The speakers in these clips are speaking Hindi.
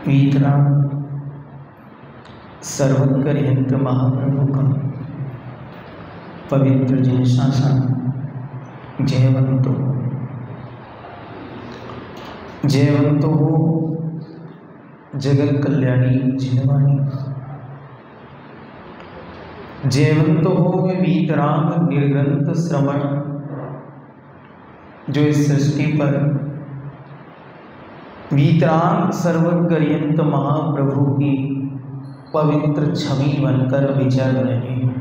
वीतराग सर्वज्ञ महाप्रभु का पवित्र जिन शासन जयवंतो हो जगत कल्याणी जिनवाणी, जयवंतो हो वीतराग निर्ग्रंथ श्रवण, जो इस सृष्टि पर वीतराग सर्वज्ञ महाप्रभु की पवित्र छवि बनकर विचर रहे हैं,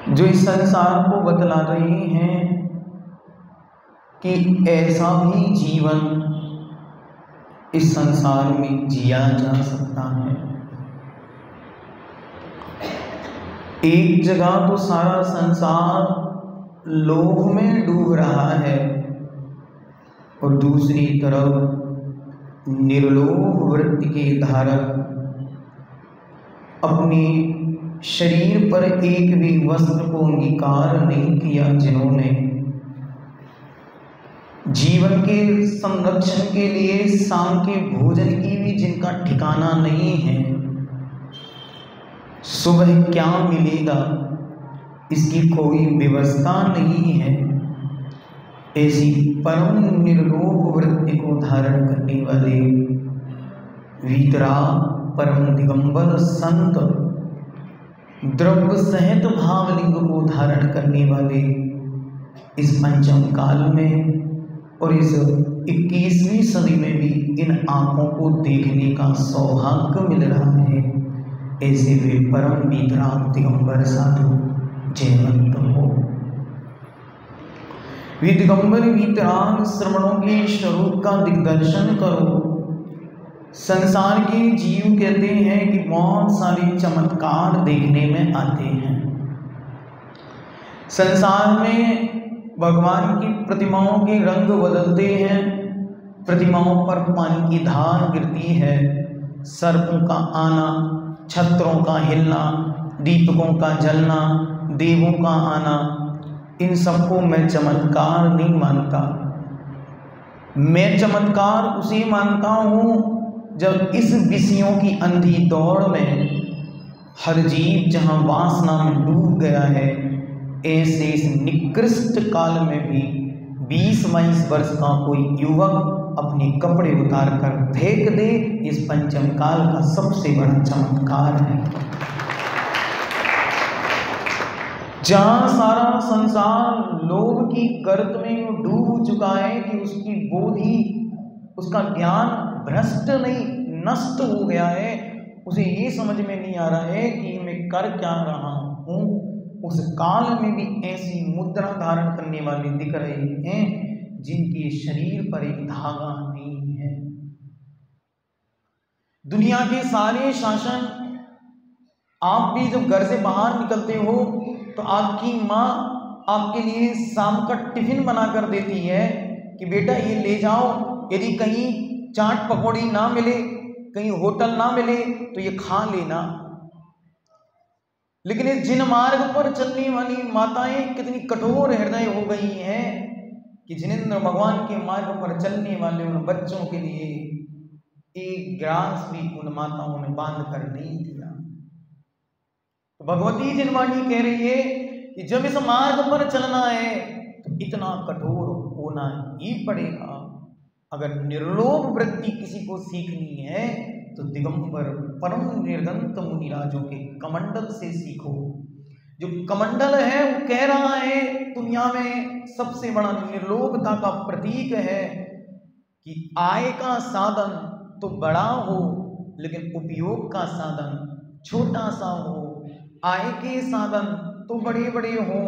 जो इस संसार को बतला रहे हैं कि ऐसा भी जीवन इस संसार में जिया जा सकता है। एक जगह तो सारा संसार लोभ में डूब रहा है और दूसरी तरफ निर्लोभ वृत्ति के धारक अपने शरीर पर एक भी वस्त्र को अंगीकार नहीं किया, जिन्होंने जीवन के संरक्षण के लिए शाम के भोजन की भी जिनका ठिकाना नहीं है, सुबह क्या मिलेगा इसकी कोई व्यवस्था नहीं है, ऐसी परम निर्लोभ वृत्ति को धारण करने वाले वीतराग परम दिगंबर संत, द्रव्य सहित भावलिंग को धारण करने वाले इस पंचम काल में और इस 21वीं सदी में भी इन आंखों को देखने का सौभाग्य मिल रहा है, ऐसे वे परम वीतराग दिगंबर साधु जयवंत हो। वे दिगंबर वीतराग श्रवणों के स्वरूप का दिग्दर्शन करो। संसार के जीव कहते हैं कि बहुत सारे चमत्कार देखने में आते हैं। संसार में भगवान की प्रतिमाओं के रंग बदलते हैं, प्रतिमाओं पर पानी की धार गिरती है, सर्पों का आना, छत्रों का हिलना, दीपकों का जलना, देवों का आना, इन सबको मैं चमत्कार नहीं मानता। मैं चमत्कार उसे मानता हूँ जब इस विषयों की अंधी दौड़ में हर जीव जहाँ वासना में डूब गया है, ऐसे इस निकृष्ट काल में भी 20-22 वर्ष का कोई युवक अपने कपड़े उतार कर फेंक दे, इस पंचम काल का सबसे बड़ा चमत्कार है। जहां सारा संसार लोभ की गर्त में डूब चुका है कि उसकी बोधि, उसका ज्ञान भ्रष्ट नहीं नष्ट हो गया है, उसे ये समझ में नहीं आ रहा है कि मैं कर क्या रहा हूँ, उस काल में भी ऐसी मुद्रा धारण करने वाले दिख रहे हैं जिनके शरीर पर एक धागा नहीं है। दुनिया के सारे शासन, आप भी जब घर से बाहर निकलते हो तो आपकी माँ आपके लिए शाम का टिफिन बना कर देती है कि बेटा ये ले जाओ, यदि कहीं चाट पकौड़ी ना मिले, कहीं होटल ना मिले तो ये खा लेना। लेकिन इस जिन मार्ग पर चलने वाली माताएं कितनी कठोर हृदय हो गई हैं कि जिनेंद्र भगवान के मार्ग पर चलने वाले उन बच्चों के लिए एक ग्रास भी उन माताओं ने बांध कर नहीं दिया। तो भगवती जिनवाणी कह रही है कि जब इस मार्ग पर चलना है तो इतना कठोर होना ही पड़ेगा। अगर निर्लोभ वृत्ति किसी को सीखनी है तो दिगंबर परम निर्गंत मुनिराजों के कमंडल से सीखो। जो कमंडल है वो कह रहा है दुनिया में सबसे बड़ा निर्लोभता का प्रतीक है कि आय का साधन तो बड़ा हो लेकिन उपयोग का साधन छोटा सा हो, आय के साधन तो बड़े बड़े हो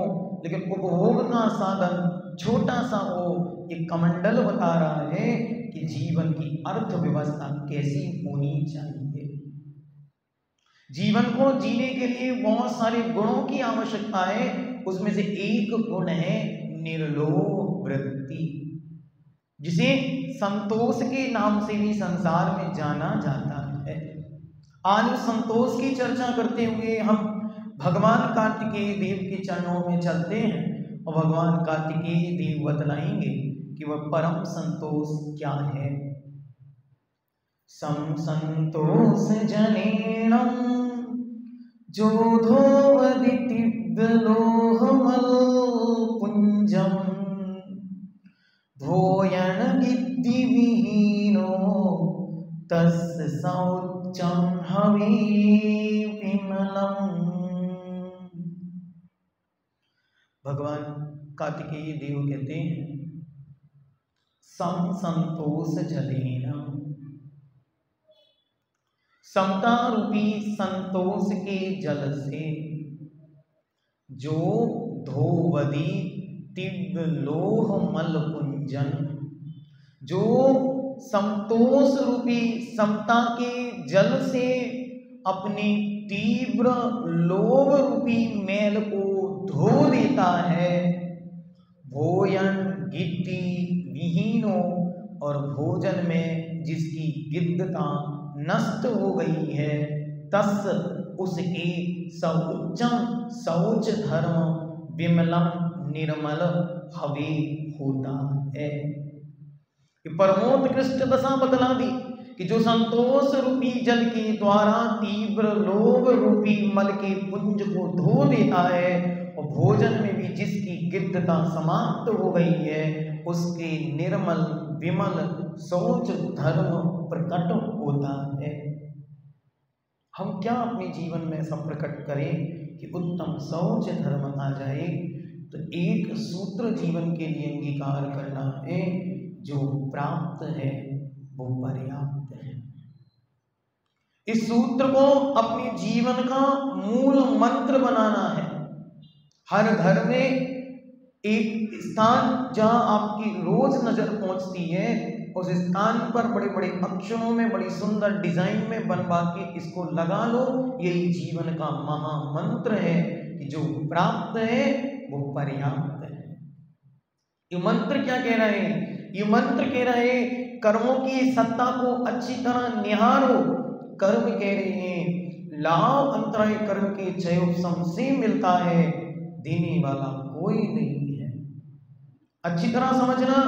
लेकिन उपभोग का साधन छोटा सा हो। ये कमंडल बता रहा है कि जीवन की अर्थव्यवस्था कैसी होनी चाहिए। जीवन को जीने के लिए बहुत सारे गुणों की आवश्यकता है, उसमें से एक गुण है निर्लोभ वृत्ति, जिसे संतोष के नाम से भी संसार में जाना जाता है। आज संतोष की चर्चा करते हुए हम भगवान कार्तिकेय देव के चरणों में चलते हैं और भगवान कार्तिकेय देव बतलाएंगे कि वह परम संतोष क्या है। संसंतोष जनेनम जोधोवदितिव्यलोहमल पुंजम भोयन गिद्धिविहीनो तस्य शौचं हवि विमलम्। भगवान कार्तिकेय देव कहते हैं संतोष जलेन, समता रूपी संतोष के जल से जो धोवदी दिव्य लोह मल पुंजन, जो संतोष रूपी समता के जल से अपने तीव्र लोभ रूपी मैल को धो देता है, भोजन गिद्धि विहीनो, और भोजन में जिसकी गिद्धता नष्ट हो गई है, तस् उसके सौचम शौच धर्म विमलम निर्मल हवे होता है। परमोत्कृष्ट दशा बतला दी कि जो संतोष रूपी जल के द्वारा तीव्र लोभ रूपी मल के पुंज को धो देता है, और भोजन में भी जिसकी गिद्धता समाप्त हो गई है, उसके निर्मल विमल शौच धर्म प्रकट होता है। हम क्या अपने जीवन में ऐसा प्रकट करें कि उत्तम शौच धर्म आ जाए? तो एक सूत्र जीवन के लिए अंगीकार करना है, जो प्राप्त है वो पर्याप्त है। इस सूत्र को अपने जीवन का मूल मंत्र बनाना है। हर घर में एक स्थान जहां आपकी रोज नजर पहुंचती है, उस स्थान पर बड़े बड़े अक्षरों में बड़ी सुंदर डिजाइन में बनवा के इसको लगा लो। यही जीवन का महामंत्र है कि जो प्राप्त है वो पर्याप्त है। ये मंत्र क्या कह रहा है? ये मंत्र कह रहा है कर्मों की सत्ता को अच्छी तरह निहारो। कर्म कह रहे हैं लाभ अंतराय कर्म के क्षयोपशम से मिलता है, देने वाला कोई नहीं है। अच्छी तरह समझना,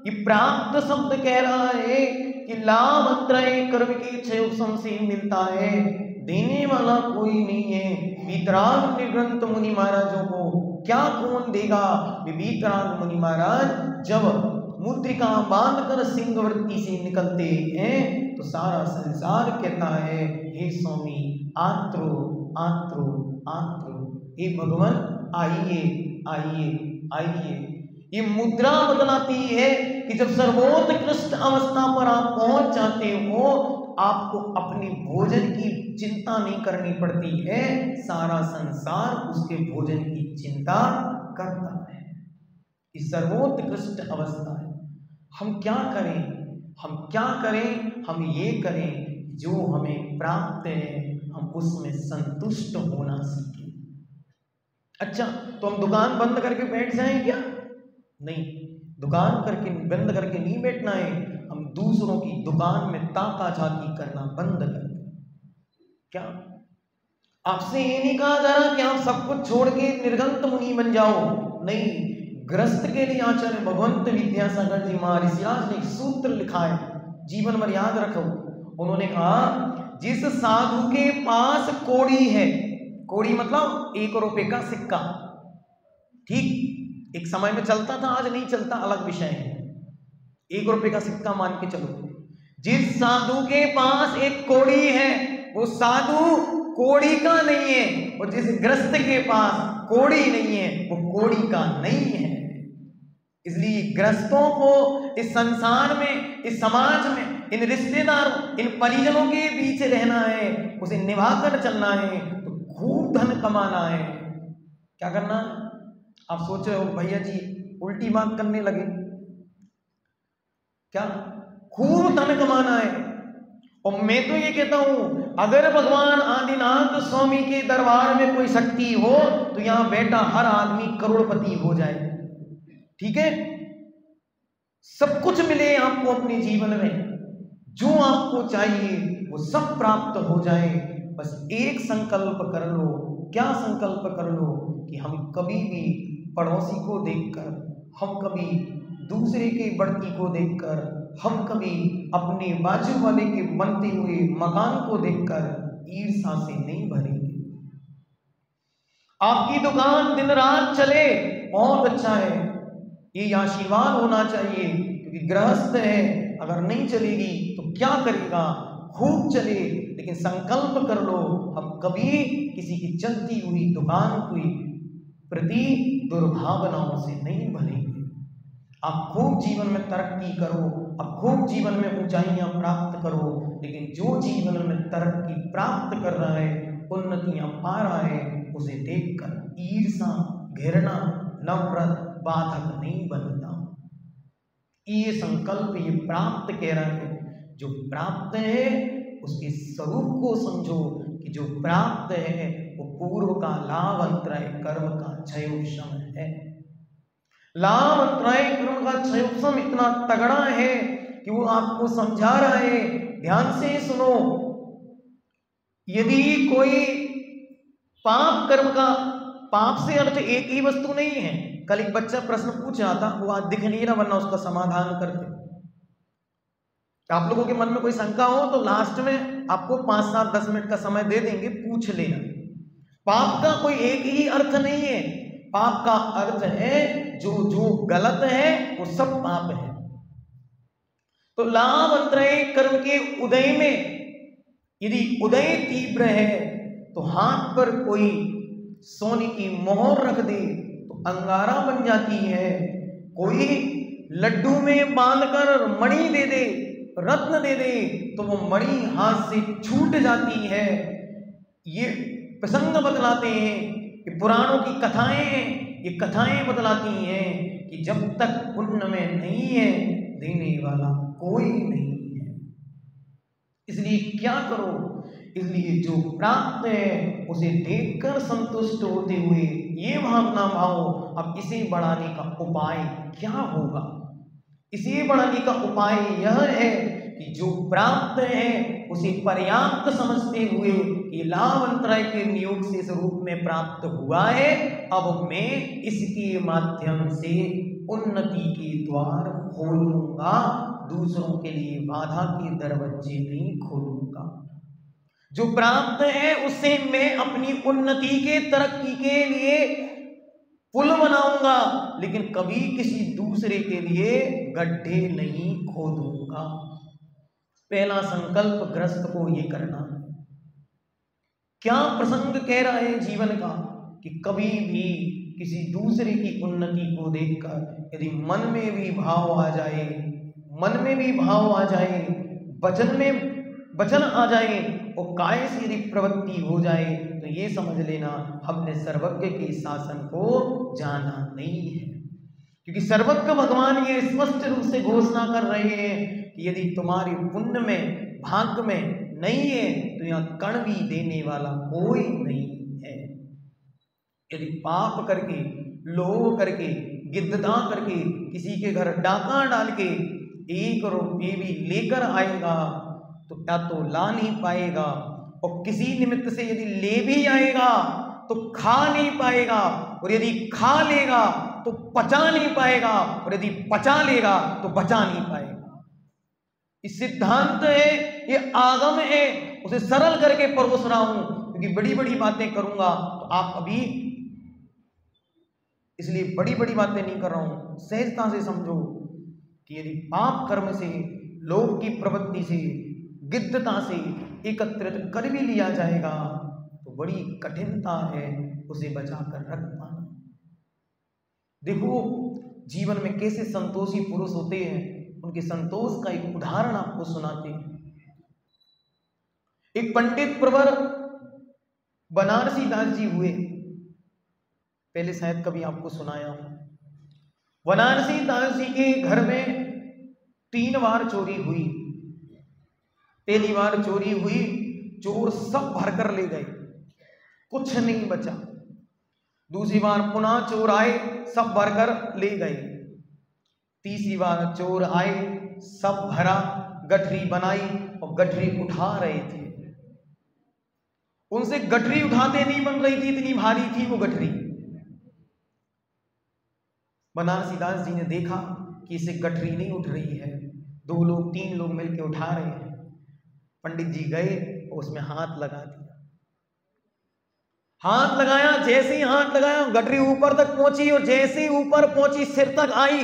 ये प्राप्त शब्द कह रहा है कि लाभ अंतराय कर्म के क्षयोपशम से मिलता है, देने वाला कोई नहीं है। वीतराग निग्रंथ मुनि महाराजों को क्या कौन देगा? वीतराग मुनि महाराज जब मुद्रिका बांधकर सिंहवृत्ति से निकलते हैं तो सारा संसार कहता है हे स्वामी आत्रो आत्रो आत्रो, हे भगवान आइए आइए आइए। ये मुद्रा बतलाती है कि जब सर्वोत्कृष्ट अवस्था पर आप पहुंच जाते हो, आपको अपने भोजन की चिंता नहीं करनी पड़ती है, सारा संसार उसके भोजन की चिंता करता है। इस सर्वोत्कृष्ट अवस्था है। हम क्या करें? हम क्या करें? हम ये करें जो हमें प्राप्त है हम उसमें संतुष्ट होना सीखें। अच्छा, तो हम दुकान बंद करके बैठ जाएं क्या? नहीं, दुकान बंद करके नहीं बैठना है। हम दूसरों की दुकान में ताका झाकी करना बंद कर दें। क्या आपसे ये नहीं कहा जा रहा कि आप सब कुछ छोड़ के निर्गंत मुनि बन जाओ? नहीं, ग्रस्त के लिए आचार्य भगवंत विद्यासागर जी महर्षि ने एक सूत्र लिखा है, जीवन भर याद रखो। उन्होंने कहा जिस साधु के पास कौड़ी है, कौड़ी मतलब 1 रुपए का सिक्का, ठीक, एक समय में चलता था, आज नहीं चलता, अलग विषय है। 1 रुपए का सिक्का मान के चलो। जिस साधु के पास एक कौड़ी है वो साधु कौड़ी का नहीं है, और जिस ग्रस्त के पास कौड़ी नहीं है वो कौड़ी का नहीं है। इसलिए ग्रस्तों को इस संसार में, इस समाज में, इन रिश्तेदारों, इन परिजनों के बीच रहना है, उसे निभाकर चलना है, तो खूब धन कमाना है। क्या करना है? आप सोच रहे हो भैया जी उल्टी बात करने लगे क्या? खूब धन कमाना है। और मैं तो ये कहता हूं अगर भगवान आदिनाथ स्वामी के दरबार में कोई शक्ति हो तो यहां बैठा हर आदमी करोड़पति हो जाए। ठीक है, सब कुछ मिले आपको अपने जीवन में, जो आपको चाहिए वो सब प्राप्त हो जाए। बस एक संकल्प कर लो। क्या संकल्प कर लो? कि हम कभी भी पड़ोसी को देखकर, हम कभी दूसरे के बढ़ती को देखकर, हम कभी अपने बाजू वाले के बनते हुए मकान को देखकर ईर्ष्या से नहीं भरेंगे। आपकी दुकान दिन रात चले, बहुत अच्छा है, ये आशीर्वाद होना चाहिए, क्योंकि गृहस्थ है, अगर नहीं चलेगी तो क्या करेगा, खूब चले, लेकिन संकल्प कर लो हम कभी किसी की चलती हुई दुकान की प्रति दुर्भावनाओं से नहीं भरेंगे। आप खूब जीवन में तरक्की करो, आप खूब जीवन में ऊंचाइयां प्राप्त करो, लेकिन जो जीवन में तरक्की प्राप्त कर रहा है, उन्नतियां पा रहा है, उसे देखकर ईर्ष्या, घृणा, नफरत, बाधक नहीं बनता। ये संकल्प, ये प्राप्त कह रहा है, जो प्राप्त है उसके स्वरूप को समझो कि जो प्राप्त है वो पूर्व का लाभ अंतराय कर्म का क्षयोपशम है। लाभ अंतराय कर्म का क्षयोपशम इतना तगड़ा है कि वो आपको समझा रहा है, ध्यान से सुनो। यदि कोई पाप कर्म का, पाप से अर्थ एक ही वस्तु नहीं है। कल एक बच्चा प्रश्न पूछ रहा था, वो आज दिख नहीं रहा, वरना उसका समाधान करते। आप लोगों के मन में कोई शंका हो तो लास्ट में आपको 5, 7, 10 मिनट का समय दे देंगे, पूछ लेना। पाप का कोई एक ही अर्थ नहीं है। पाप का अर्थ है जो जो गलत है वो सब पाप है। तो लाभ अंतराय कर्म के उदय में यदि उदय तीव्र है तो हाथ पर कोई सोने की मोहर रख दे तो अंगारा बन जाती है। कोई लड्डू में बांधकर मणि दे दे, रत्न दे दे, तो वो मणि हाथ से छूट जाती है। ये प्रसंग बतलाते हैं, ये पुराणों की कथाएं हैं, ये कथाएं बतलाती हैं कि जब तक पुण्य में नहीं है, देने वाला कोई नहीं है। इसलिए क्या करो, इसलिए जो प्राप्त है उसे देखकर संतुष्ट होते हुए ये भावना भाव, अब इसे बढ़ाने का उपाय क्या होगा। इसे बढ़ाने का उपाय यह है कि जो प्राप्त है उसे पर्याप्त समझते हुए कि लाभ अंतराय के नियोग से स्वरूप में प्राप्त हुआ है, अब मैं इसके माध्यम से उन्नति के द्वार खोलूंगा, दूसरों के लिए बाधा के दरवाजे नहीं खोलूंगा। जो प्राप्त है उससे मैं अपनी उन्नति के, तरक्की के लिए पुल बनाऊंगा, लेकिन कभी किसी दूसरे के लिए गड्ढे नहीं खोदूंगा। पहला संकल्प गृहस्थ को ये करना है। क्या प्रसंग कह रहा है जीवन का कि कभी भी किसी दूसरे की उन्नति को देखकर यदि मन में भी भाव आ जाए, मन में भी भाव आ जाए, वचन में वचन आ जाए और काय से यदि प्रवृत्ति हो जाए, तो ये समझ लेना हमने सर्वज्ञ के शासन को जाना नहीं है। क्योंकि सर्वज्ञ भगवान ये स्पष्ट रूप से घोषणा कर रहे हैं कि यदि तुम्हारे पुण्य में, भाग्य में नहीं है तो यहाँ कण भी देने वाला कोई नहीं है। यदि पाप करके, लोभ करके, गिद्धता करके किसी के घर डाका डाल के 1 रुपये भी लेकर आएगा तो या तो ला नहीं पाएगा, और किसी निमित्त से यदि ले भी आएगा तो खा नहीं पाएगा, और यदि खा लेगा तो पचा नहीं पाएगा, और यदि पचा लेगा तो बचा नहीं पाएगा। इस सिद्धांत है, ये आगम है, उसे सरल करके परोस रहा हूं, क्योंकि बड़ी बड़ी बातें करूंगा तो आप अभी, इसलिए बड़ी बड़ी बातें नहीं कर रहा हूं। सहजता से समझो कि यदि पाप कर्म से, लोभ की प्रवृत्ति से, गिद्धता से एकत्रित कर भी लिया जाएगा तो बड़ी कठिनता है उसे बचाकर रख पाना। देखो जीवन में कैसे संतोषी पुरुष होते हैं, उनके संतोष का एक उदाहरण आपको सुनाते हैं। एक पंडित प्रवर बनारसी दास जी हुए, पहले शायद कभी आपको सुनाया। बनारसी दास जी के घर में 3 बार चोरी हुई। पहली बार चोरी हुई, चोर सब भरकर ले गए, कुछ नहीं बचा। दूसरी बार पुनः चोर आए, सब भरकर ले गए। तीसरी बार चोर आए, सब भरा, गठरी बनाई और गठरी उठा रहे थे। उनसे गठरी उठाते नहीं बन रही थी, इतनी भारी थी वो गठरी। बनारसी दास जी ने देखा कि इसे गठरी नहीं उठ रही है, 2 लोग 3 लोग मिलके उठा रहे हैं। पंडित जी गए और उसमें हाथ लगा दिया, हाथ लगाया, जैसे ही हाथ लगाया गठरी ऊपर तक पहुंची, और जैसे ही ऊपर पहुंची सिर तक आई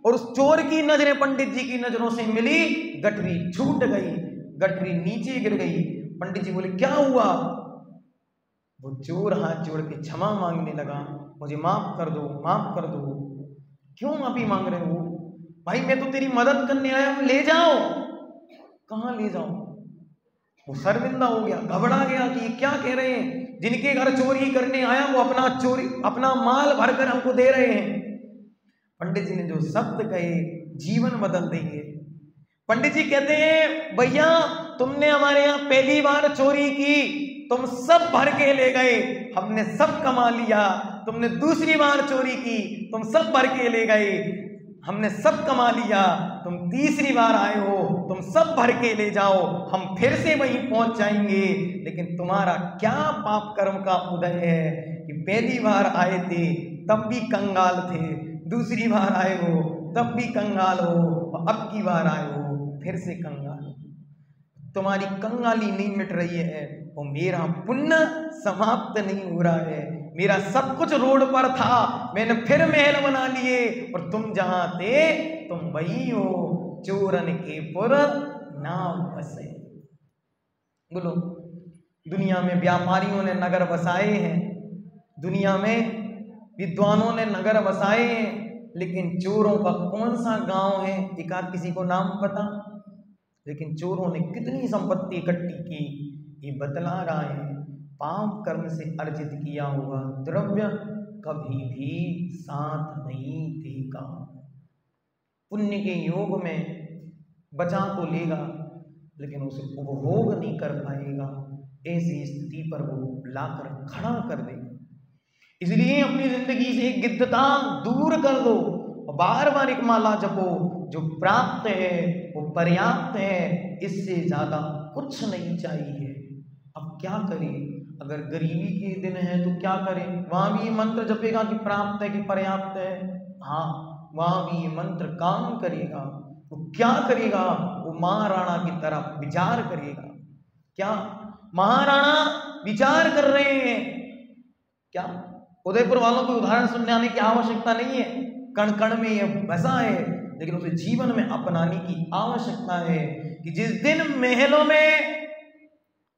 और उस चोर की नजरें पंडित जी की नजरों से मिली, गठरी छूट गई, गठरी नीचे गिर गई। पंडित जी बोले क्या हुआ? वो चोर हाथ जोड़ के क्षमा मांगने लगा, मुझे माफ कर दो, माफ कर दो। क्यों माफी मांग रहे हो? भाई मैं तो तेरी मदद करने आया हूं, ले जाओ। कहां ले जाओ? वो शर्मिंदा हो गया, घबरा गया कि ये क्या कह रहे हैं, जिनके घर चोरी करने आया वो अपना माल भरकर हमको दे रहे हैं। पंडित जी ने जो शब्द कहे जीवन बदल देंगे। पंडित जी कहते हैं भैया तुमने हमारे यहाँ पहली बार चोरी की, तुम सब भर के ले गए, हमने सब कमा लिया। तुमने दूसरी बार चोरी की, तुम सब भर के ले गए, हमने सब कमा लिया। तुम तीसरी बार आए हो, तुम सब भर के ले जाओ, हम फिर से वहीं पहुंच जाएंगे। लेकिन तुम्हारा क्या पाप कर्म का उदय है कि पहली बार आए थे तब भी कंगाल थे, दूसरी बार आए हो तब भी कंगाल हो, और अब की बार आए हो फिर से कंगाल। तुम्हारी कंगाली नहीं मिट रही है और मेरा पुण्य समाप्त नहीं हो रहा है। मेरा सब कुछ रोड पर था, मैंने फिर महल बना लिए, और तुम जहां थे तुम वही हो, चोरन के पुर नाम बसे। बोलो, दुनिया में व्यापारियों ने नगर बसाए हैं, दुनिया में विद्वानों ने नगर बसाए हैं, लेकिन चोरों का कौन सा गांव है? एकाध किसी को नाम पता? लेकिन चोरों ने कितनी संपत्ति इकट्ठी की ये बतला रहा है। पाप कर्म से अर्जित किया हुआ द्रव्य कभी भी साथ नहीं देगा। पुण्य के योग में बचा तो लेगा, लेकिन उसे उपभोग नहीं कर पाएगा। ऐसी स्थिति पर वो लाकर खड़ा कर देगा। इसलिए अपनी जिंदगी से गिद्धता दूर कर दो, बार बार एक माला जपो, जो प्राप्त है वो पर्याप्त है, इससे ज्यादा कुछ नहीं चाहिए। अब क्या करें? अगर गरीबी के दिन है तो क्या करें? वहां भी ये मंत्र जपेगा कि प्राप्त है कि पर्याप्त है? हाँ, वहां भी ये मंत्र काम करेगा। वो क्या करेगा? वो महाराणा की तरह विचार करेगा। क्या महाराणा विचार कर रहे हैं? क्या उदयपुर वालों को उदाहरण सुनने आने की आवश्यकता नहीं है, कण कण में यह बसा है, लेकिन उसे जीवन में अपनाने की आवश्यकता है। कि जिस दिन महलों में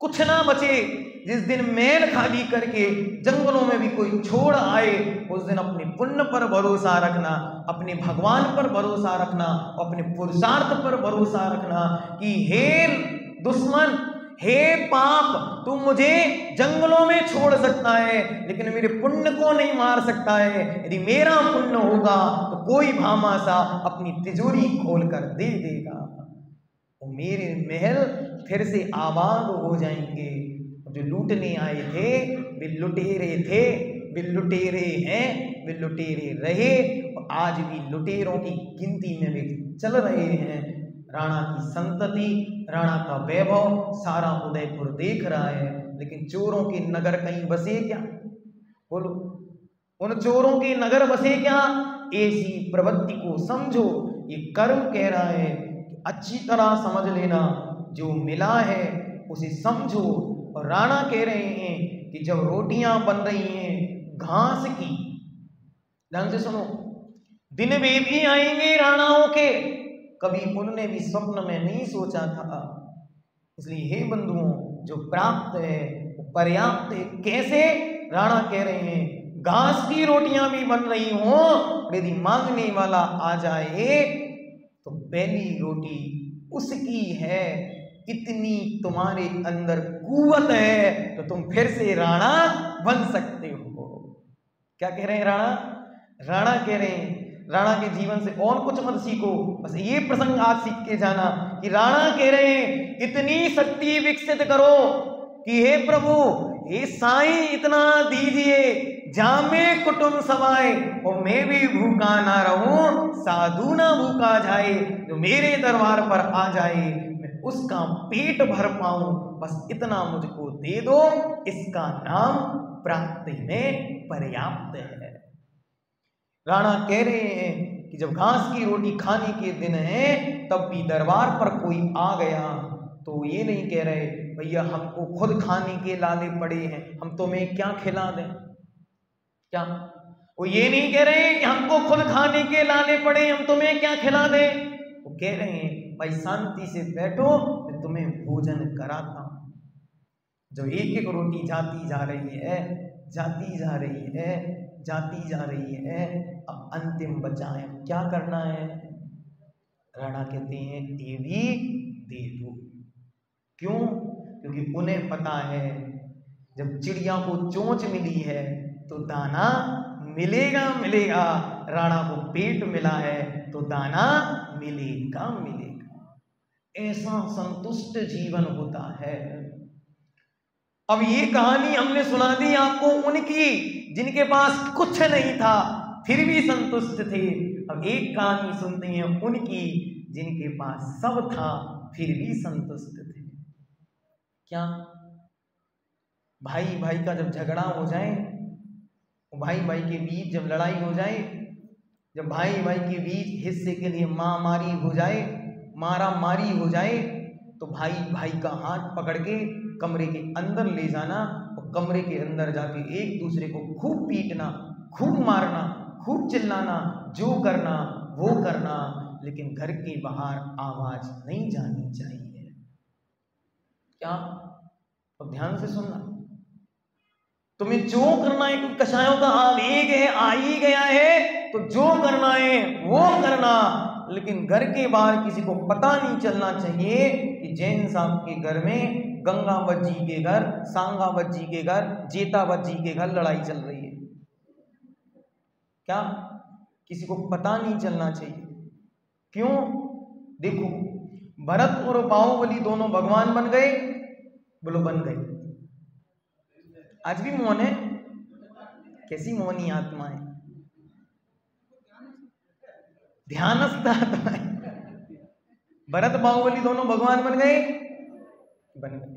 कुछ ना बचे, जिस दिन महल खाली करके जंगलों में भी कोई छोड़ आए, उस दिन अपने पुण्य पर भरोसा रखना, अपने भगवान पर भरोसा रखना, अपने पुरुषार्थ पर भरोसा रखना कि हे दुश्मन, हे पाप, तू मुझे जंगलों में छोड़ सकता है लेकिन मेरे पुण्य को नहीं मार सकता है। यदि मेरा पुण्य होगा तो कोई भामासा अपनी तिजोरी खोल कर दे देगा, तो मेरे महल फिर से आबाद हो जाएंगे। जो लूटने आए थे वे लुटेरे थे, वे लुटेरे हैं, वे लुटेरे रहे, और आज भी लुटेरों की गिनती में वे चल रहे हैं। राणा की संतति, राणा का वैभव सारा उदयपुर देख रहा है, लेकिन चोरों के नगर कहीं बसे क्या? बोलो, उन चोरों के नगर बसे क्या? ऐसी प्रवृत्ति को समझो। ये कर्म कह रहा है कि अच्छी तरह समझ लेना, जो मिला है उसे समझो। और राणा कह रहे हैं कि जब रोटियां बन रही हैं घास की, ध्यान से सुनो, दिन वे भी आएंगे राणाओं के, कभी उन्होंने भी स्वप्न में नहीं सोचा था। इसलिए हे बंधुओं, जो प्राप्त है वो पर्याप्त है। कैसे? राणा कह रहे हैं घास की रोटियां भी बन रही हो, यदि मांगने वाला आ जाए तो पहली रोटी उसकी है। इतनी तुम्हारे अंदर कुवत है तो तुम फिर से राणा बन सकते हो। क्या कह रहे हैं राणा? राणा कह रहे हैं, राणा के जीवन से और कुछ मत सीखो, बस ये प्रसंग आज सीख के जाना कि राणा कह रहे हैं इतनी शक्ति विकसित करो कि हे प्रभु, हे साईं, इतना दीजिए जामे कुटुंब समाए, और मैं भी भूखा ना रहूं, साधु ना भूखा जाए। जो मेरे दरबार पर आ जाए मैं उसका पेट भर पाऊं, बस इतना मुझको दे दो, इसका नाम प्राप्ति में पर्याप्त है। राणा कह रहे हैं कि कि जब घास की रोटी खाने के दिन है तब भी दरबार पर कोई आ गया तो ये नहीं कह रहे भैया हमको खुद खाने के लाले पड़े हैं, हम तुम्हें क्या खिला दें। क्या वो ये नहीं कह रहे कि हमको खुद खाने के लाले पड़े, हम तुम्हें क्या खिला दें। वो कह रहे हैं भाई शांति से बैठो, मैं तुम्हें भोजन कराता हूं। जो एक एक रोटी जाती जा रही है, जाती जा रही है, जाती जा रही है, अब अंतिम बचा है, क्या करना है। राणा कहते हैं ये भी दे दो। क्यों? क्योंकि उन्हें पता है जब चिड़िया को चोंच मिली है तो दाना मिलेगा मिलेगा, राणा को पेट मिला है तो दाना मिलेगा मिलेगा। ऐसा संतुष्ट जीवन होता है। अब ये कहानी हमने सुना दी आपको उनकी जिनके पास कुछ नहीं था फिर भी संतुष्ट थे। अब एक कहानी सुनते हैं उनकी जिनके पास सब था फिर भी संतुष्ट थे। क्या? भाई भाई का जब झगड़ा हो जाए, भाई भाई के बीच जब लड़ाई हो जाए, जब भाई भाई के बीच हिस्से के लिए मारामारी हो जाए, मारा मारी हो जाए, तो भाई भाई का हाथ पकड़ के कमरे के अंदर ले जाना और कमरे के अंदर जाके एक दूसरे को खूब पीटना, खूब मारना, खूब चिल्लाना, जो करना वो करना, लेकिन घर के बाहर आवाज नहीं जानी चाहिए। क्या? तो ध्यान से सुनना, तुम्हें जो करना है, क्योंकि कषायों का आवेग है, आ ही गया है, तो जो करना है वो करना, लेकिन घर के बाहर किसी को पता नहीं चलना चाहिए कि जैन साहब के घर में गंगावत जी के घर, सांगावत जी के घर, जेतावत जी के घर लड़ाई चल रही है। क्या? किसी को पता नहीं चलना चाहिए। क्यों? देखो, भरत और बाहुबली दोनों भगवान बन गए, बोलो बन गए। आज भी मौन है, कैसी मौनी आत्मा है, ध्यानस्थ आत्मा है। भरत बाहुबली दोनों भगवान बन गए, बन गए।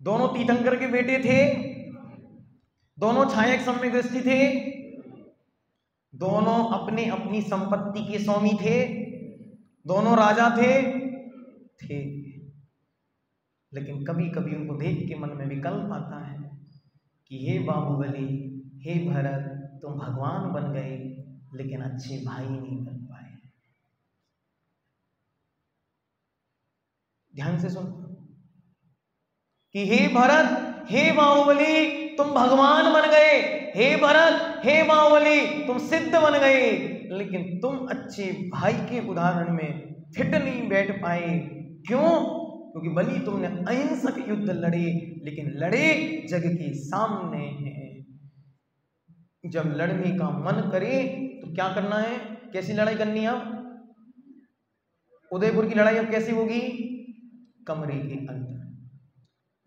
दोनों तीर्थंकर के बेटे थे, दोनों छायक सम्यक दृष्टि थे, दोनों अपने अपनी संपत्ति के स्वामी थे, दोनों राजा थे। लेकिन कभी कभी उनको देख के मन में विकल्प आता है कि हे बाहुबली, हे भरत, तुम भगवान बन गए लेकिन अच्छे भाई नहीं बन पाए। ध्यान से सुन कि हे भरत, हे बाहुबली, तुम भगवान बन गए, हे भरत, हे बाहुबली, तुम सिद्ध बन गए, लेकिन तुम अच्छे भाई के उदाहरण में फिट नहीं बैठ पाए। क्यों? क्योंकि भली तुमने अहिंसक युद्ध लड़े, लेकिन लड़े जग के सामने हैं। जब लड़ने का मन करे तो क्या करना है, कैसी लड़ाई करनी है। उदयपुर की लड़ाई अब कैसी होगी? कमरे के अंदर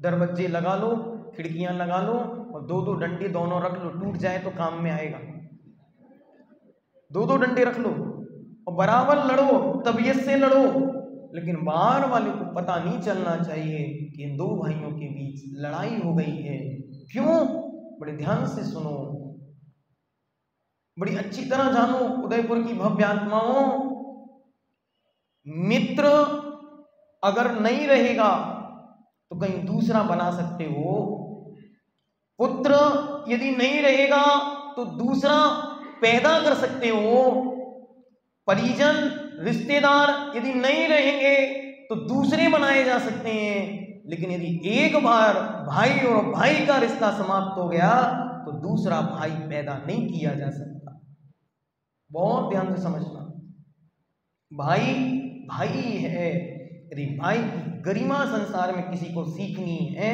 दरवाजे लगा लो, खिड़कियां लगा लो और दो दो डंडे दोनों रख लो, टूट जाए तो काम में आएगा। दो दो डंडे रख लो और बराबर लड़ो, तबीयत से लड़ो, लेकिन बाहर वाले को पता नहीं चलना चाहिए कि इन दो भाइयों के बीच लड़ाई हो गई है। क्यों? बड़े ध्यान से सुनो, बड़ी अच्छी तरह जानो उदयपुर की भव्य आत्माओं। मित्र अगर नहीं रहेगा तो कहीं दूसरा बना सकते हो, पुत्र यदि नहीं रहेगा तो दूसरा पैदा कर सकते हो, परिजन रिश्तेदार यदि नहीं रहेंगे तो दूसरे बनाए जा सकते हैं, लेकिन यदि एक बार भाई और भाई का रिश्ता समाप्त हो गया तो दूसरा भाई पैदा नहीं किया जा सकता। बहुत ध्यान से समझना, भाई भाई है। यदि भाई की गरिमा संसार में किसी को सीखनी है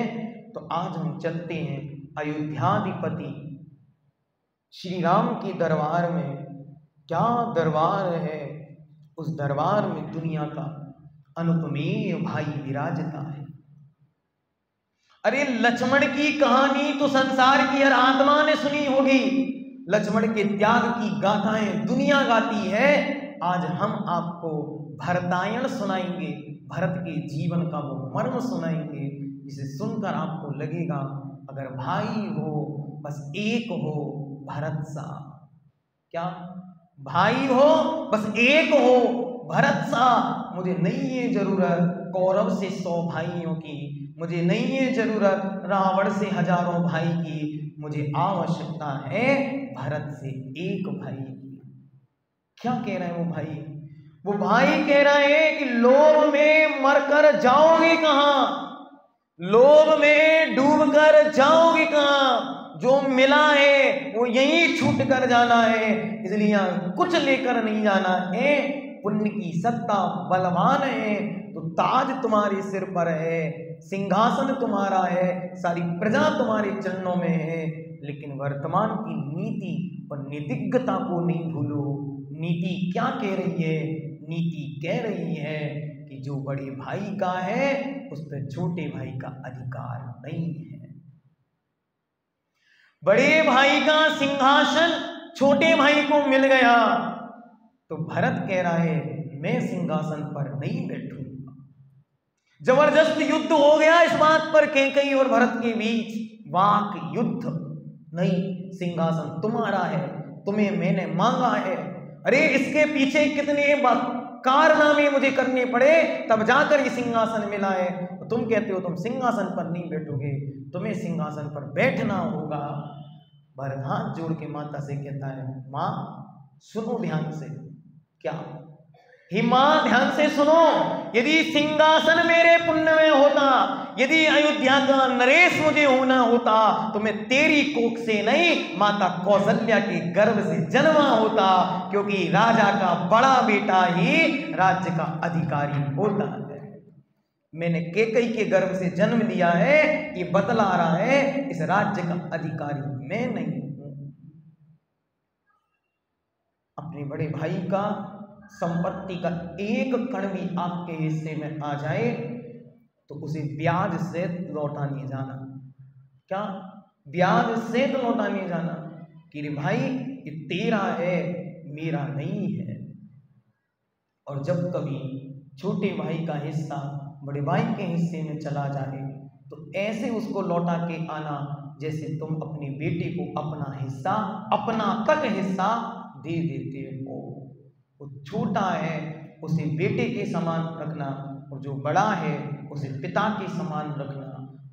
तो आज हम चलते हैं अयोध्याधिपति श्री राम के दरबार में। क्या दरबार है, उस दरबार में दुनिया का अनुपमेय भाई विराजता है। अरे लक्ष्मण की कहानी तो संसार की हर आत्मा ने सुनी होगी, लक्ष्मण के त्याग की गाथाएं दुनिया गाती है। आज हम आपको भरतायण सुनाएंगे, भरत के जीवन का वो मर्म सुनाएंगे जिसे सुनकर आपको लगेगा अगर भाई हो बस एक हो, भरत सा। क्या भाई हो, बस एक हो भरत सा, मुझे नहीं है जरूरत कौरव से 100 भाइयों की, मुझे नहीं है जरूरत रावण से हजारों भाई की, मुझे आवश्यकता है भरत से एक भाई की। क्या कह रहे हैं वो भाई? वो भाई कह रहे हैं कि लोभ में मरकर जाओगे कहां, लोभ में डूबकर जाओगे कहां, जो मिला है वो यहीं छूट कर जाना है, इसलिए कुछ लेकर नहीं जाना है। पुण्य की सत्ता बलवान है तो ताज तुम्हारे सिर पर है, सिंहासन तुम्हारा है, सारी प्रजा तुम्हारे चरणों में है, लेकिन वर्तमान की नीति और नीतिज्ञता को नहीं भूलो। नीति क्या कह रही है? नीति कह रही है कि जो बड़े भाई का है उस पर छोटे भाई का अधिकार नहीं है। बड़े भाई का सिंहासन छोटे भाई को मिल गया तो भरत कह रहा है मैं सिंहासन पर नहीं बैठूंगा। जबरदस्त युद्ध हो गया इस बात पर कैकेयी और भरत के बीच, वाक युद्ध। नहीं, सिंहासन तुम्हारा है, तुम्हें मैंने मांगा है। अरे इसके पीछे कितने कारनामे मुझे करने पड़े तब जाकर ये सिंहासन मिला है, तो तुम कहते हो तुम सिंहासन पर नहीं बैठोगे, तुम्हें सिंहासन पर बैठना होगा। भरत हाथ जोड़ के माता से कहता है मां सुनो ध्यान से। क्या? ही मां ध्यान से सुनो, यदि सिंहासन मेरे पुण्य में होता, यदि अयोध्या का नरेश मुझे होना होता तो मैं तेरी कोख से नहीं माता कौशल्या के गर्भ से जन्मा होता, क्योंकि राजा का बड़ा बेटा ही राज्य का अधिकारी होता है। मैंने कैकेयी के गर्भ से जन्म लिया है, ये बतला रहा है इस राज्य का अधिकारी मैं नहीं हूं। अपने बड़े भाई का संपत्ति का एक कण भी आपके हिस्से में आ जाए तो उसे ब्याज से लौटाने जाना। क्या? ब्याज से तो लौटाने जाना कि रे भाई ये तेरा है मेरा नहीं है। और जब कभी छोटे भाई का हिस्सा बड़े भाई के हिस्से में चला जाए तो ऐसे उसको लौटा के आना जैसे तुम अपने बेटे को अपना हिस्सा, अपना तक हिस्सा दे देते हो। वो छोटा है उसे बेटे के समान रखना और जो बड़ा है उसे पिता के समान रखना,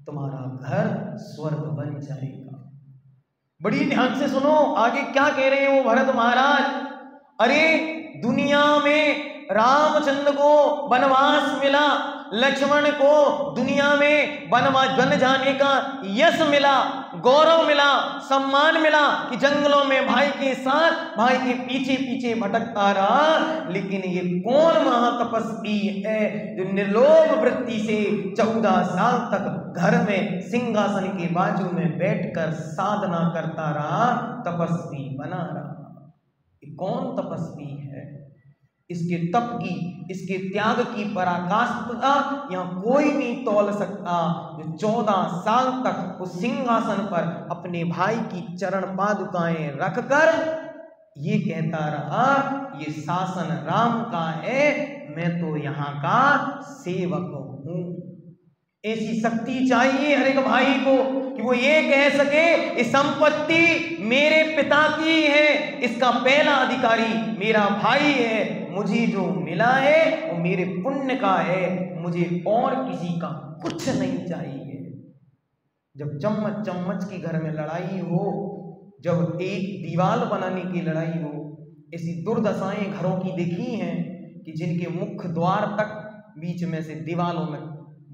तुम्हारा घर स्वर्ग बन जाएगा। बड़ी ध्यान से सुनो आगे क्या कह रहे हैं वो भरत महाराज। अरे दुनिया में रामचंद्र को वनवास मिला, लक्ष्मण को दुनिया में वनवास बन जाने का यश मिला, गौरव मिला, सम्मान मिला कि जंगलों में भाई के साथ भाई के पीछे पीछे भटकता रहा। लेकिन ये कौन महातपस्वी है जो निर्लोभ वृत्ति से 14 साल तक घर में सिंहासन के बाजू में बैठकर साधना करता रहा, तपस्वी बना रहा। ये कौन तपस्वी है? इसके तप की, इसके त्याग की पराकाष्ठता यहाँ कोई नहीं तौल सकता। जो 14 साल तक उस सिंहासन पर अपने भाई की चरण पादुकाएं रखकर ये कहता रहा ये शासन राम का है, मैं तो यहाँ का सेवक हूं। ऐसी शक्ति चाहिए हर एक भाई को कि वो ये कह सके इस संपत्ति मेरे पिता की है, इसका पहला अधिकारी मेरा भाई है, मुझे जो मिला है वो मेरे पुण्य का है, मुझे और किसी का कुछ नहीं चाहिए। जब चम्मच चम्मच की घर में लड़ाई हो, जब एक दीवार बनाने की लड़ाई हो, ऐसी दुर्दशाएं घरों की देखी हैं कि जिनके मुख्य द्वार तक बीच में से दीवारों में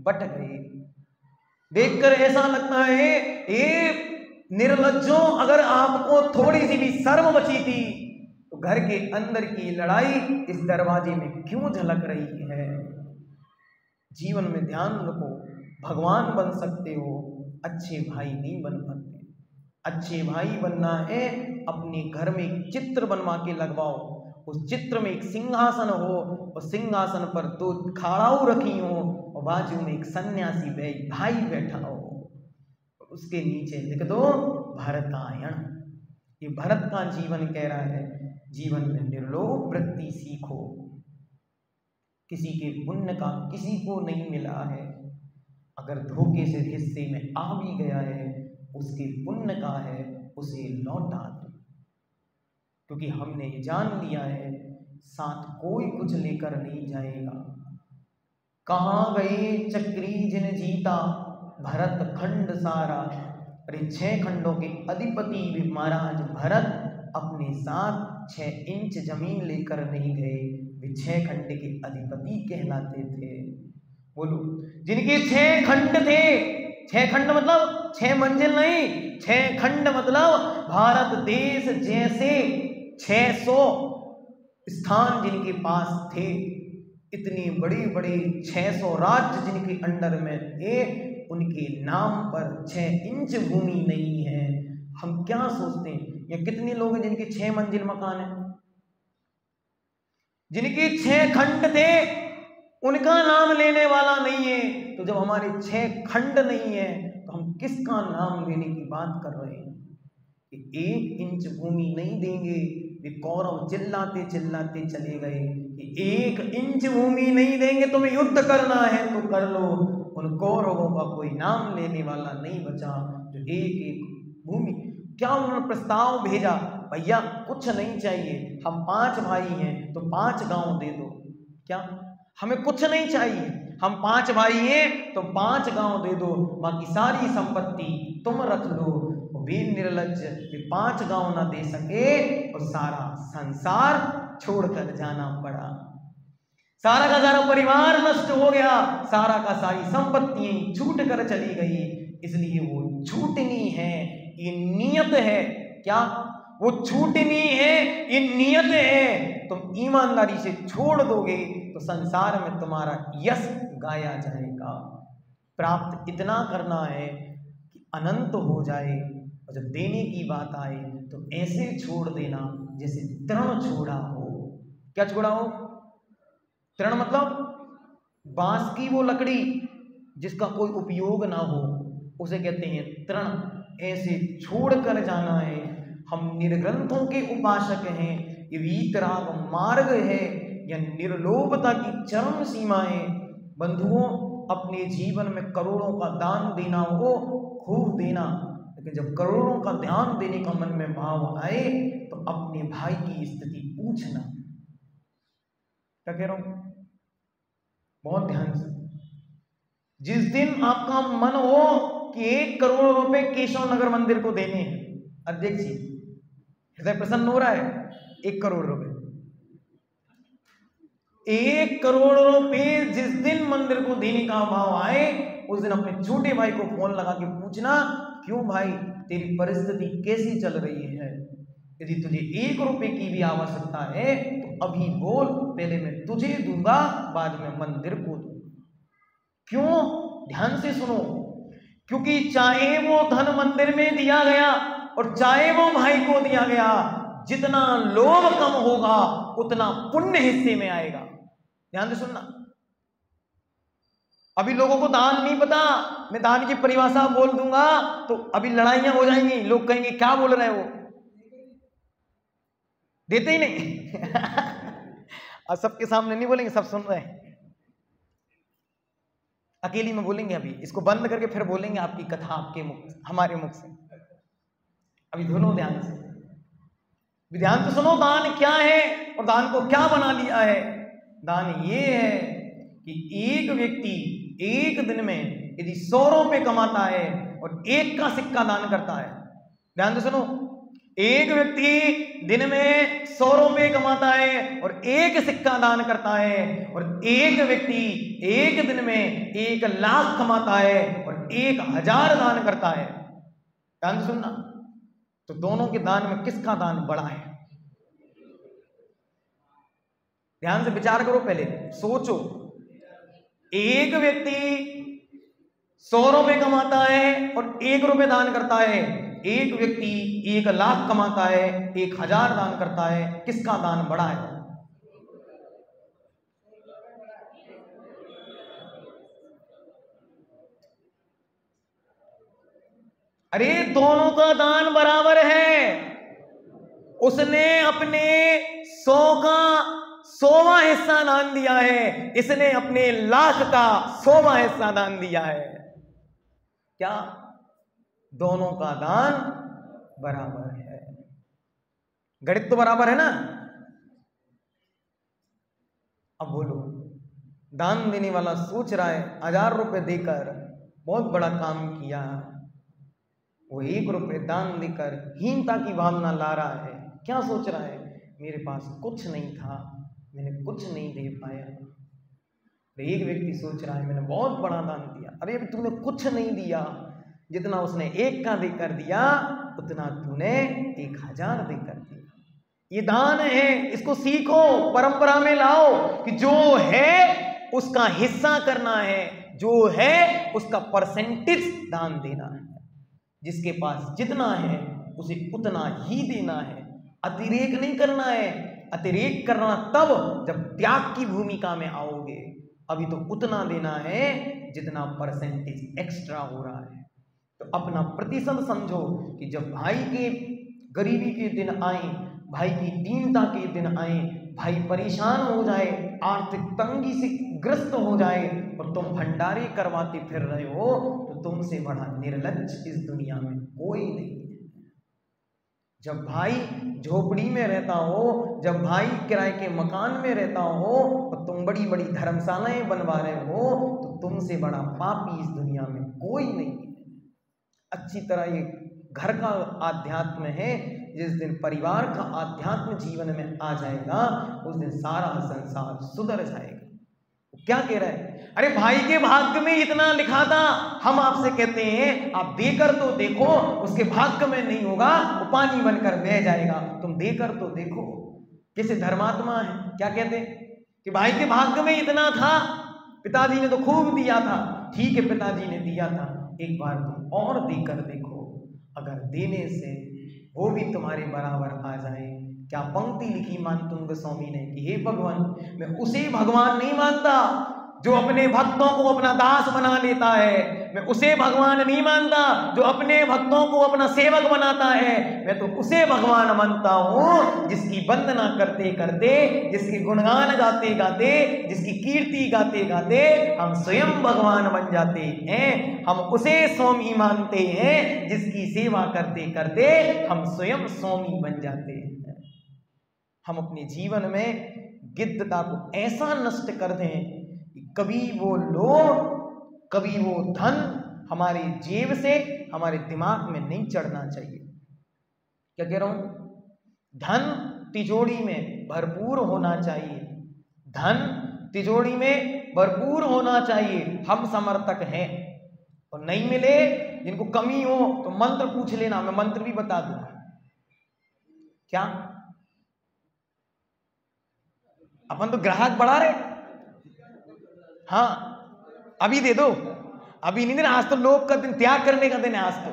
बट गए। देखकर ऐसा लगता है ये निर्लज्जों, अगर आपको थोड़ी सी भी शर्म बची थी तो घर के अंदर की लड़ाई इस दरवाजे में क्यों झलक रही है। जीवन में ध्यान रखो, भगवान बन सकते हो, अच्छे भाई नहीं बन पाते। अच्छे भाई बनना है अपने घर में एक चित्र बनवा के लगवाओ, उस चित्र में एक सिंहासन हो और सिंहासन पर 2 खाड़ाऊ रखी हो और बाजू में एक सन्यासी भाई बैठा हो, उसके नीचे लिख दो भरतायण। ये भरत का जीवन कह रहा है जीवन में निर्लोभ वृत्ति सीखो। किसी के पुण्य का किसी को नहीं मिला है, अगर धोखे से हिस्से में आ भी गया है उसके पुण्य का है, उसे लौटा दो। क्योंकि हमने ये जान लिया है साथ कोई कुछ लेकर नहीं जाएगा। कहाँ गए चक्री जिन जीता भरत खंड सारा। अरे 6 खंडों के अधिपति भी महाराज भरत अपने साथ 6 इंच जमीन लेकर नहीं गए, वे 6 खंड के अधिपति कहलाते थे। बोलो, जिनके 6 खंड थे, 6 खंड मतलब 6 मंजिल नहीं, 6 खंड मतलब भारत देश जैसे 600 स्थान जिनके पास थे, इतनी बड़ी बड़ी 600 राज्य जिनके अंडर में थे, उनके नाम पर 6 इंच भूमि नहीं है। हम क्या सोचते हैं, या कितने लोग हैं जिनके 6 मंजिल मकान है, जिनके 6 खंड थे, उनका नाम लेने वाला नहीं है। तो जब हमारे 6 खंड नहीं है तो हम किसका नाम लेने की बात कर रहे हैं कि 1 इंच भूमि नहीं देंगे। वे कौरव चिल्लाते चिल्लाते चले गए कि 1 इंच भूमि नहीं देंगे, तुम्हें युद्ध करना है तो कर लो। उन कौरवों का कोई नाम लेने वाला नहीं बचा जो 1 भूमि। क्या उन्होंने प्रस्ताव भेजा, भैया कुछ नहीं चाहिए, हम 5 भाई हैं तो 5 गांव दे दो। क्या हमें कुछ नहीं चाहिए, हम 5 भाई हैं तो 5 गांव दे दो, बाकी सारी संपत्ति तुम रख लो। वे निर्लज्ज, वे 5 गांव ना दे सके और सारा संसार छोड़कर जाना पड़ा। सारा का सारा परिवार नष्ट हो गया, सारा का सारी संपत्तियां छूट कर चली गई। इसलिए वो छूटनी है, ये नियत है। क्या वो छूटनी है, ये नियत है। तुम ईमानदारी से छोड़ दोगे तो संसार में तुम्हारा यश गाया जाएगा। प्राप्त इतना करना है कि अनंत हो जाए, और जब देने की बात आए तो ऐसे छोड़ देना जैसे तृण छोड़ा हो। क्या छोड़ा हो? तृण मतलब बांस की वो लकड़ी जिसका कोई उपयोग ना हो, उसे कहते हैं तृण। ऐसे छोड़ कर जाना है। हम निर्ग्रंथों के उपासक हैं, ये वीतराग मार्ग है या निर्लोभता की चरम सीमाएं। बंधुओं, अपने जीवन में करोड़ों का दान देना हो, खूब देना, लेकिन जब करोड़ों का ध्यान देने का मन में भाव आए तो अपने भाई की स्थिति पूछना। क्या कह रहा हूं? बहुत ध्यान से। जिस दिन आपका मन हो कि 1 करोड़ रुपए केशव नगर मंदिर को देने हैं, अध्यक्ष जी हृदय प्रसन्न हो रहा है, 1 करोड़ रुपए, 1 करोड़ रुपए जिस दिन मंदिर को देने का भाव आए, उस दिन अपने छोटे भाई को फोन लगा के पूछना, क्यों भाई, तेरी परिस्थिति कैसी चल रही है? यदि तुझे 1 रुपए की भी आवश्यकता है तो अभी बोल, पहले मैं तुझे दूंगा, बाद में मंदिर को दूंगा। क्यों? ध्यान से सुनो। क्योंकि चाहे वो धन मंदिर में दिया गया और चाहे वो भाई को दिया गया, जितना लोभ कम होगा उतना पुण्य हिस्से में आएगा। ध्यान से सुनना। अभी लोगों को दान नहीं पता, मैं दान की परिभाषा बोल दूंगा तो अभी लड़ाइयां हो जाएंगी, लोग कहेंगे क्या बोल रहे हैं वो, देते ही नहीं। और सबके सामने नहीं बोलेंगे, सब सुन रहे हैं, अकेली में बोलेंगे। अभी इसको बंद करके फिर बोलेंगे आपकी कथा आपके मुख, हमारे मुख से। अभी सुनो ध्यान से, ध्यान से सुनो। दान क्या है और दान को क्या बना लिया है? दान ये है कि एक व्यक्ति एक दिन में यदि 100 रुपए कमाता है और 1 का सिक्का दान करता है, ध्यान से सुनो, एक व्यक्ति दिन में 100 रुपए कमाता है और 1 सिक्का दान करता है, और एक व्यक्ति एक दिन में 1 लाख कमाता है और 1000 दान करता है। ध्यान से सुनना। तो दोनों के दान में किसका दान बड़ा है? ध्यान से विचार करो, पहले सोचो। एक व्यक्ति 100 रुपए कमाता है और 1 रुपए दान करता है, एक व्यक्ति 1 लाख कमाता है, 1000 दान करता है, किसका दान बड़ा है? अरे दोनों का दान बराबर है। उसने अपने 100 का 100वां हिस्सा दान दिया है, इसने अपने 1 लाख का 100वां हिस्सा दान दिया है। क्या? दोनों का दान बराबर है। गणित तो बराबर है ना। अब बोलो, दान देने वाला सोच रहा है 1000 रुपए देकर बहुत बड़ा काम किया, वो 1 रुपए दान देकर हीनता की भावना ला रहा है। क्या सोच रहा है? मेरे पास कुछ नहीं था, मैंने कुछ नहीं दे पाया। एक व्यक्ति सोच रहा है मैंने बहुत बड़ा दान दिया। अरे अभी तूने कुछ नहीं दिया, जितना उसने 1 का देकर दिया उतना तूने 1000 देकर दिया। ये दान है, इसको सीखो, परंपरा में लाओ कि जो है उसका हिस्सा करना है, जो है उसका परसेंटेज दान देना है। जिसके पास जितना है उसे उतना ही देना है, अतिरेक नहीं करना है। अतिरेक करना तब जब त्याग की भूमिका में आओगे। अभी तो उतना देना है जितना परसेंटेज एक्स्ट्रा हो रहा है। तो अपना प्रतिशत समझो कि जब भाई के गरीबी के दिन आए, भाई की दीनता के दिन आए, भाई परेशान हो जाए, आर्थिक तंगी से ग्रस्त हो जाए और तुम भंडारे करवाते फिर रहे हो, तो तुमसे बड़ा निर्लज्ज इस दुनिया में कोई नहीं है। जब भाई झोपड़ी में रहता हो, जब भाई किराए के मकान में रहता हो और तुम बड़ी बड़ी धर्मशालाएं बनवा रहे हो, तो तुमसे बड़ा पापी इस दुनिया में कोई नहीं है। अच्छी तरह ये घर का आध्यात्म है। जिस दिन परिवार का आध्यात्म जीवन में आ जाएगा उस दिन सारा संसार सुधर जाएगा। क्या कह रहा है? अरे भाई के भाग्य में इतना लिखा था। हम आपसे कहते हैं आप देकर तो देखो, उसके भाग्य में नहीं होगा, वो पानी बनकर बह जाएगा। तुम देकर तो देखो। कैसे धर्मात्मा है, क्या कहते कि भाई के भाग्य में इतना था, पिताजी ने तो खूब दिया था। ठीक है, पिताजी ने दिया था, एक बार तुम और देकर देखो। अगर देने से वो भी तुम्हारे बराबर आ जाए। क्या पंक्ति लिखी मानतुंग गोस्वामी ने कि हे भगवान, मैं उसे भगवान नहीं मानता जो अपने भक्तों को अपना दास बना लेता है। मैं उसे भगवान नहीं मानता जो अपने भक्तों को अपना सेवक बनाता है। मैं तो उसे भगवान मानता हूँ जिसकी वंदना करते करते, जिसके गुणगान गाते गाते, जिसकी कीर्ति गाते गाते हम स्वयं भगवान बन जाते हैं। हम उसे स्वामी मानते हैं जिसकी सेवा करते करते हम स्वयं स्वामी बन जाते हैं। हम अपने जीवन में गिद्धता को ऐसा नष्ट कर दें कि कभी वो लोभ, कभी वो धन हमारी जेब से, हमारे दिमाग में नहीं चढ़ना चाहिए। क्या कह रहा हूं? धन तिजोरी में भरपूर होना चाहिए। धन तिजोरी में भरपूर होना चाहिए। हम समर्थक हैं और नहीं मिले, जिनको कमी हो तो मंत्र पूछ लेना, मैं मंत्र भी बता दूंगा। क्या अपन तो ग्राहक बढ़ा रहे? हाँ, अभी दे दो, अभी नहीं देना। आज तो लोभ का दिन, त्याग करने का दिन है। आज तो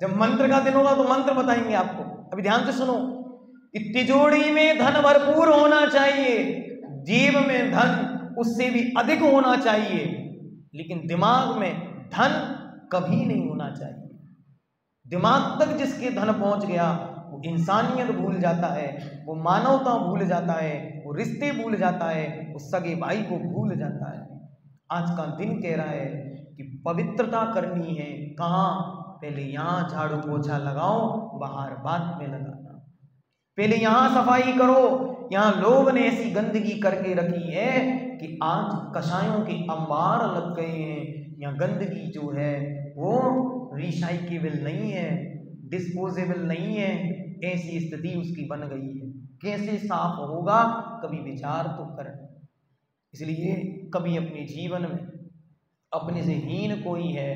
जब मंत्र का दिन होगा तो मंत्र बताएंगे आपको। अभी ध्यान से सुनो। तिजोरी में धन भरपूर होना चाहिए, जेब में धन उससे भी अधिक होना चाहिए, लेकिन दिमाग में धन कभी नहीं होना चाहिए। दिमाग तक जिसके धन पहुंच गया वो इंसानियत भूल जाता है, वो मानवता भूल जाता है, वो रिश्ते भूल जाता है, वो सगे भाई को भूल जाता है। आज का दिन कह रहा है कि पवित्रता करनी है। कहाँ? पहले यहाँ झाड़ू पोछा लगाओ, बाहर बाद में लगाना। पहले यहाँ सफाई करो। यहाँ लोग ने ऐसी गंदगी करके रखी है कि आज कषायों के अंबार लग गए हैं। यहाँ गंदगी जो है वो रिसाइकेबल नहीं है, डिस्पोजेबल नहीं है। ऐसी स्थिति उसकी बन गई है। कैसे साफ होगा, कभी विचार तो कर। इसलिए कभी अपने जीवन में अपने से हीन कोई है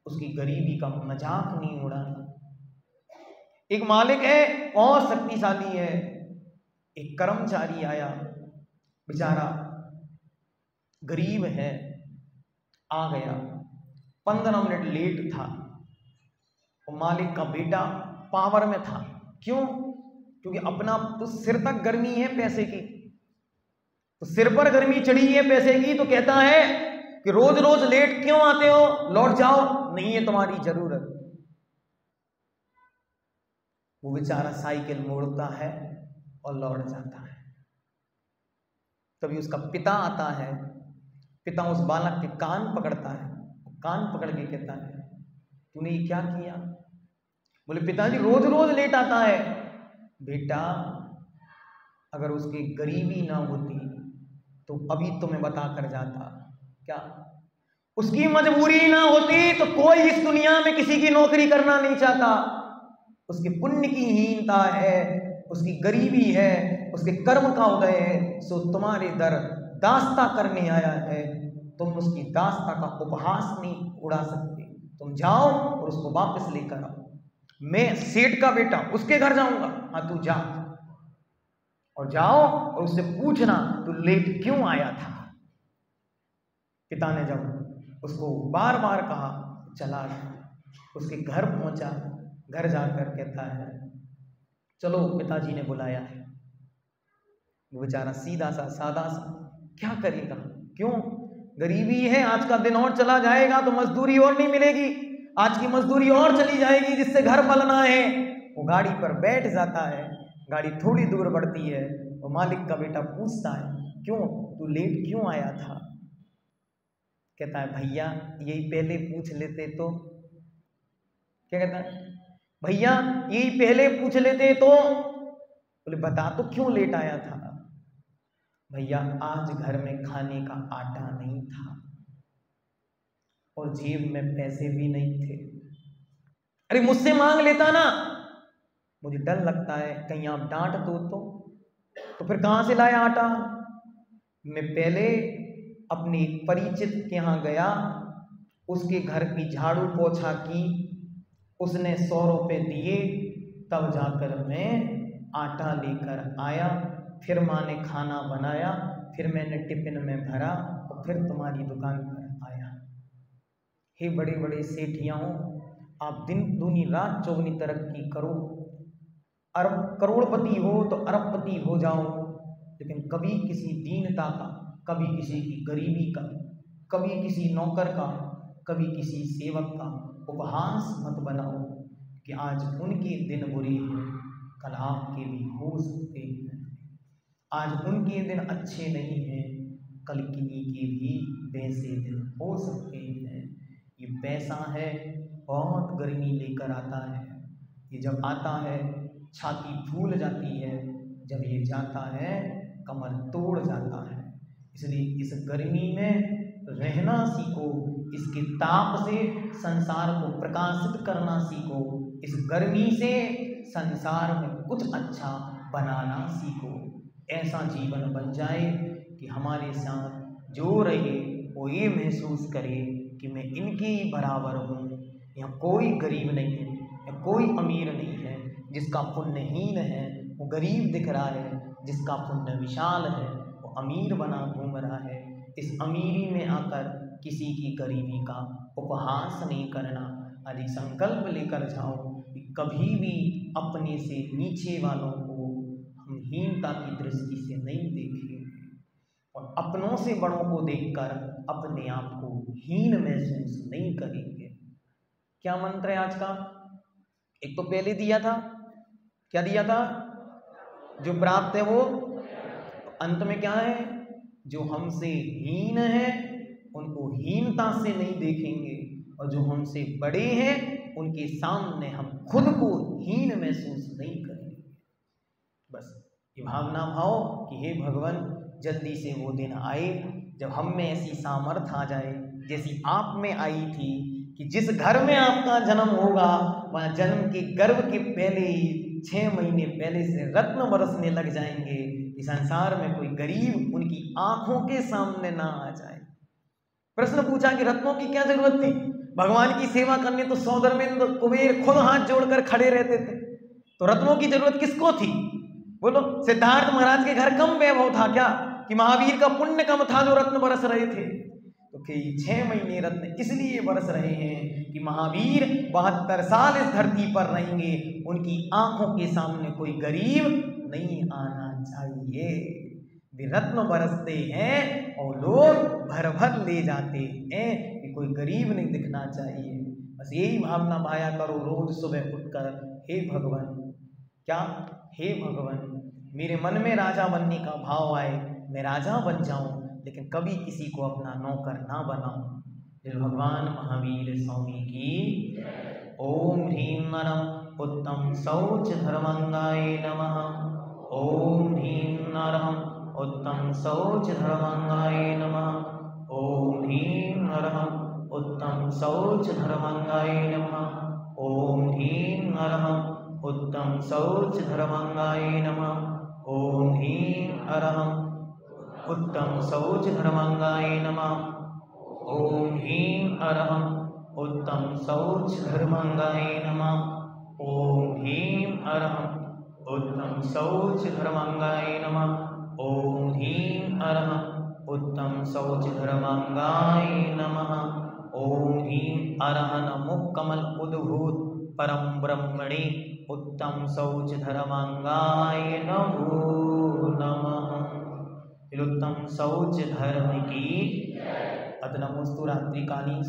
उसकी गरीबी का मजाक नहीं उड़ाना। एक मालिक है, बहुत शक्तिशाली है। एक कर्मचारी आया, बेचारा गरीब है, आ गया, 15 मिनट लेट था। और मालिक का बेटा पावर में था। क्यों? क्योंकि अपना तो सिर तक गर्मी है पैसे की, तो सिर पर गर्मी चढ़ी है पैसे की, तो कहता है कि रोज रोज लेट क्यों आते हो, लौट जाओ, नहीं है तुम्हारी जरूरत। वो बेचारा साइकिल मोड़ता है और लौट जाता है। तभी उसका पिता आता है। पिता उस बालक के कान पकड़ता है, कान पकड़ के कहता है तूने ये क्या किया? बोले पिताजी रोज रोज लेट आता है। बेटा अगर उसकी गरीबी ना होती तो अभी तुम्हें बता कर जाता। क्या उसकी मजबूरी ना होती तो कोई इस दुनिया में किसी की नौकरी करना नहीं चाहता। उसके पुण्य की हीनता है, उसकी गरीबी है, उसके कर्म का उदय है, सो तुम्हारे दर दास्ता करने आया है। तुम उसकी दास्ता का उपहास नहीं उड़ा सकते। तुम जाओ और उसको वापस लेकर आओ। मैं सेठ का बेटा उसके घर जाऊंगा। हाँ तू जा और जाओ और उससे पूछना तू लेट क्यों आया था। पिता ने जब उसको बार बार कहा चला गया। उसके घर पहुंचा, घर जाकर कहता है चलो पिताजी ने बुलाया है। वो बेचारा सीधा सा सादा सा क्या करेगा, क्यों गरीबी है, आज का दिन और चला जाएगा तो मजदूरी और नहीं मिलेगी, आज की मजदूरी और चली जाएगी जिससे घर पलना है। वो गाड़ी पर बैठ जाता है, गाड़ी थोड़ी दूर बढ़ती है, वो मालिक का बेटा पूछता है क्यों तू लेट क्यों आया था। कहता है भैया यही पहले पूछ लेते तो। क्या कहता है भैया यही पहले पूछ लेते तो। बोले बता तो क्यों लेट आया था। भैया आज घर में खाने का आटा नहीं था और जेब में पैसे भी नहीं थे। अरे मुझसे मांग लेता ना, मुझे डर लगता है कहीं आप डांट दो तो फिर कहां से लाया आटा। मैं पहले अपने परिचित के यहाँ गया, उसके घर की झाड़ू पोछा की, उसने 100 रुपये दिए, तब जाकर मैं आटा लेकर आया, फिर माँ ने खाना बनाया, फिर मैंने टिफिन में भरा और फिर तुम्हारी दुकान पर आया। हे बड़े बड़े सेठियाओं, आप दिन दूनी रात चौगुनी तरक्की करो, अरब करोड़पति हो तो अरबपति हो जाओ, लेकिन कभी किसी दीनता का, कभी किसी की गरीबी का, कभी किसी नौकर का, कभी किसी सेवक का उपहास मत बनाओ कि आज उनके दिन बुरे हैं, कल आपके भी हो सकते हैं। आज उनके दिन अच्छे नहीं हैं, कल किन्हीं के भी वैसे दिन हो सकते हैं। ये पैसा है बहुत गर्मी लेकर आता है, ये जब आता है छाती फूल जाती है, जब ये जाता है कमर तोड़ जाता है। इसलिए इस गर्मी में रहना सीखो, इसके ताप से संसार को प्रकाशित करना सीखो, इस गर्मी से संसार में कुछ अच्छा बनाना सीखो। ऐसा जीवन बन जाए कि हमारे साथ जो रहे वो ये महसूस करे कि मैं इनके ही बराबर हूँ। यहाँ कोई गरीब नहीं है, यहाँ कोई अमीर नहीं है। जिसका पुण्य हीन है वो गरीब दिख रहा है, जिसका पुण्य विशाल है वो अमीर बना घूम रहा है। इस अमीरी में आकर किसी की गरीबी का उपहास नहीं करना। यदि संकल्प लेकर जाओ कि कभी भी अपने से नीचे वालों को हम हीनता की दृष्टि से नहीं देखेंगे और अपनों से बड़ों को देखकर अपने आप को हीन महसूस नहीं करेंगे। क्या मंत्र है आज का? एक तो पहले दिया था, क्या दिया था? जो प्राप्त है वो। अंत में क्या है? जो हमसे हीन है उनको हीनता से नहीं देखेंगे और जो हमसे बड़े हैं उनके सामने हम खुद को हीन महसूस नहीं करेंगे। बस ये भावना भाव कि हे भगवान जल्दी से वो दिन आए जब हम में ऐसी सामर्थ्य आ जाए जैसी आप में आई थी कि जिस घर में आपका जन्म होगा वहाँ जन्म के गर्भ के पहले ही 6 महीने पहले से रत्न बरसने लग जाएंगे कि संसार में कोई गरीब उनकी आंखों के सामने ना आ जाए। प्रश्न पूछा कि रत्नों की क्या जरूरत थी? भगवान की सेवा करने तो सौदरमेंद्र कुबेर खुद हाथ जोड़कर खड़े रहते थे, तो रत्नों की जरूरत किसको थी? बोलो, सिद्धार्थ महाराज के घर कम वैभव था क्या कि महावीर का पुण्य कम था जो रत्न बरस रहे थे? तो कि 6 महीने रत्न इसलिए बरस रहे हैं कि महावीर 72 साल इस धरती पर रहेंगे, उनकी आंखों के सामने कोई गरीब नहीं आना चाहिए। वे रत्न बरसते हैं और लोग भर भर ले जाते हैं कि कोई गरीब नहीं दिखना चाहिए। बस यही भावना पाया करो रोज सुबह उठकर, हे भगवान, क्या हे भगवान मेरे मन में राजा बनने का भाव आए, मैं राजा बन जाऊं लेकिन कभी किसी को अपना नौकर ना बनाऊं। भगवान महावीर स्वामी की। ओम ह्रीं नरः उत्तम शौच धर्मांगाय नमः। ओम ह्रीं नरहं उत्तम शौच धर्मांगाय नमः। ओम ह्रीं नरहं उत्तम शौच धर्मांगाय नमः। ओम ह्रीं नरहं उत्तम शौच धर्मांगाय नमः। ओम ह्रीं अरहं उत्तम शौच धर्मांगाय नमः। ओम ह्रीं अरहं उत्तम शौच धर्मांगाय नमः। ओम ह्रीं अरहं उत्तम शौच धर्मांगाय नमः। ओम ह्रीं अरहं उत्तम शौच धर्मांगाय नमः। ओम ह्रीं अरहं नमो कमल उद्भूत परम ब्रह्मणे उत्तम शौच धर्मांगाय नमो नमः। उत्तम शौच धर्म की अत नमोस्तु रात्रिकालीन